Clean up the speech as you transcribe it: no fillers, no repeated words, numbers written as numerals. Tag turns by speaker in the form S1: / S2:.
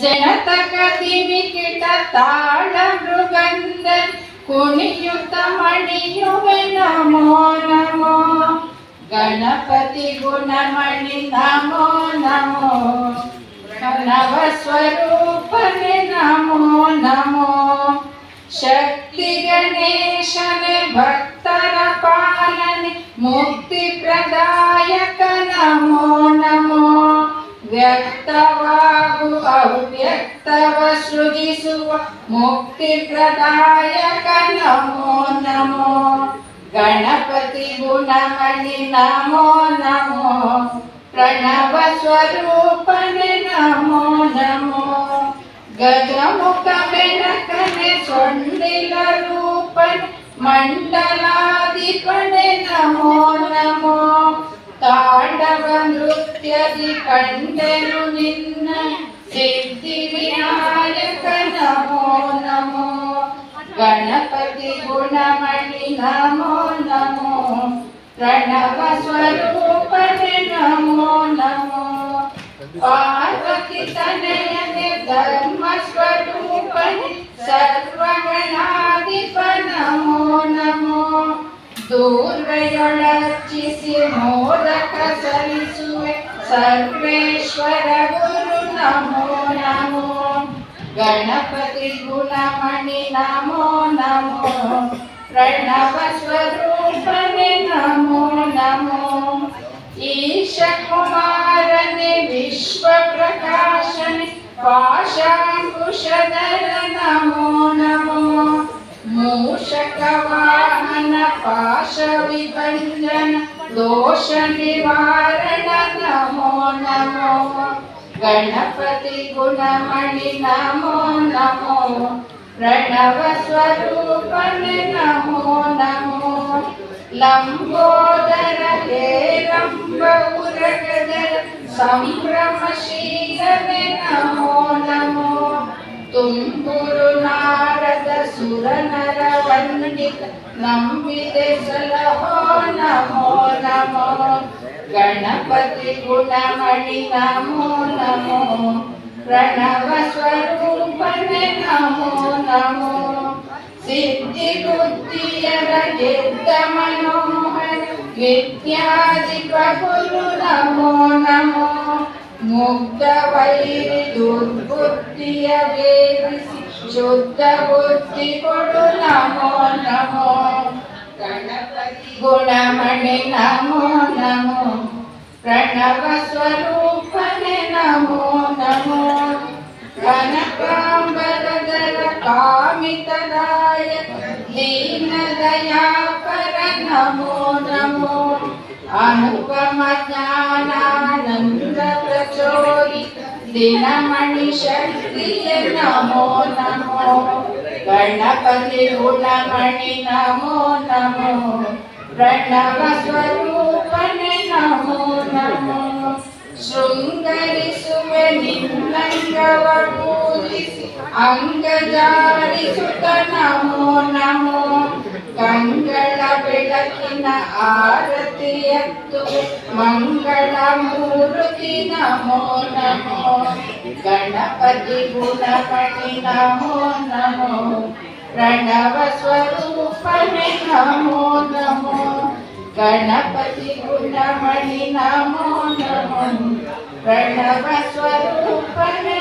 S1: ಜನತಗತಿ ವಿಕಿಟ ತಾಳ ಮೃಗಂದ ಕುಣಿಯುತ್ತ ಮಣಿಯುವೆ ನಮೋ ನಮೋ ಗಣಪತಿ ಗುಣಮಣಿ ನಮೋ ನಮೋ ಪ್ರಣವ ಸ್ವರೂಪನೆ ನಮೋ ನಮೋ ಶಕ್ತಿ ಗಣೇಶನೆ ಭಕ್ತರ ಪಾಲನೆ ಮುಕ್ತಿ ಪ್ರದಾಯಕ ನಮೋ ನಮೋ ವ್ಯಕ್ತವಾಗು ಅವ್ಯಕ್ತವ ಸೃಜಿಸುವ ಮುಕ್ತಿ ಪ್ರದಾಯಕ ನಮೋ ನಮೋ ಗಣಪತಿ ಗುಣಮಣಿ ನಮೋ ನಮೋ ಪ್ರಣವ ಸ್ವರೂಪನೆ ನಮೋ ನಮೋ ಗಜಮುಖ ಬೆನಕನೆ ಸೊಂಡಿಲ ರೂಪನೆ ಮಂಡಲಾಧಿಪನೆ ನಮೋ ನಮೋ ತಾಂಡವ ನೃತ್ಯದಿ ಕಂಡೆನು ನಿನ್ನ ಸಿದ್ಧಿ ವಿನಾಯಕ ನಮೋ ನಮೋ ಗಣಪತಿ ಗುಣಮಣಿ ನಮೋ ನಮೋ ಪ್ರಣವ ಸ್ವರೂಪನೆ ನಮೋ ನಮೋ ಪಾರ್ವತಿ ತನಯನೆ ಧರ್ಮ ಸ್ವರೂಪನೆ ಸರ್ವಗಣಾಧಿಪ ನಮೋ ನಮೋ ದೂರ್ವೆಯೊಳರ್ಚಿಸಿ ಮೋದಕ ಸಲ್ಲಿಸುವೆ ಸರ್ವೇಶ್ವರ ಗುರು ನಮೋ ನಮೋ ಗಣಪತಿ ಗುಣಮಣಿ ನಮೋ ನಮೋ ಪ್ರಣವ ಸ್ವರೂಪನೆ ನಮೋ ನಮೋ ಈಶ ಕುಮಾರನೆ ವಿಶ್ವ ಪ್ರಕಾಶನೆ ಪಾಶಾಂಕುಶಧರ ನಮೋ ನಮೋ ಮೂಷಕ ವಾಹನ ಪಾಶ ವಿಭಂಜನ ದೋಷ ನಿವಾರಣ ನಮೋ ನಮೋ ಗಣಪತಿ ಗುಣಮಣಿ ನಮೋ ನಮೋ ಪ್ರಣವ ಸ್ವರೂಪನೆ ನಮೋ ನಮೋ ಲಂಬೋದರ ಹೇರಂಬ ಉರಗದರ ಸಂಭ್ರಮಶೀಲನೆ ನಮೋ ನಮೋ ತುಂಬುರು ನಾರದ ಸುರನರ ವಂದಿತ ನಂಬಿದೆ ಸಲಹೋ ನಮೋ ನಮೋ ಗಣಪತಿ ಗುಣಮಣಿ ನಮೋ ನಮೋ ಪ್ರಣವ ಸ್ವರೂಪನೆ ನಮೋ ನಮೋ ಸಿದ್ಧಿ ಬುದ್ಧಿಯರ ಗೆದ್ದ ಮನೋಹರ ವಿದ್ಯಾಧಿಪ ಗುರು ನಮೋ ನಮೋ ಮುಗ್ಧ ವೈರಿ ದುರ್ಬುದ್ಧಿಯ ವೇದಿಸಿ ಶುದ್ಧ ಬುದ್ಧಿ ಕೊಡು ನಮೋ ನಮೋ ಗಣಪತಿ ಗುಣಮಣಿ ನಮೋ ನಮೋ ಪ್ರಣವ ಸ್ವರೂಪನೆ ನಮೋ ನಮೋ ಕನಕಾಂಬರಧರ ಕಾಮಿತರಾಯ ದೀನ ದಯಾಪರ ನಮೋ ನಮೋ ಅನುಪಮ ಜ್ಞಾನಾನಂದ ಪ್ರಚೋದಿತ ದಿನಮಣಿ ಶಕ್ತಿಯ ನಮೋ ನಮೋ ಗಣಪತಿ ಗುಣಮಣಿ ನಮೋ ನಮೋ ಪ್ರಣವ ಸ್ವರೂಪನೆ ನಮೋ ನಮೋ ಶೃಂಗರಿಸುವೆ ನಿನ್ನಂಗವ ಪೂಜಿಸಿ ಅಂಗಜಾಡಿಸುತ್ತ ನಮೋ ನಮೋ ಕಂಗಳ ಬೆಳಕಿನ ಆರತಿಯತ್ತು ಮಂಗಳ ಮೂರ್ತಿ ನಮೋ ನಮೋ ಗಣಪತಿ ಗುಣಮಣಿ ನಮೋ ನಮೋ ಪ್ರಣವ ಸ್ವರೂಪನೆ ನಮೋ ನಮೋ ಗಣಪತಿ ಗುಣಮಣಿ ನಮೋ ನಮೋ ಪ್ರಣವ ಸ್ವರೂಪನೆ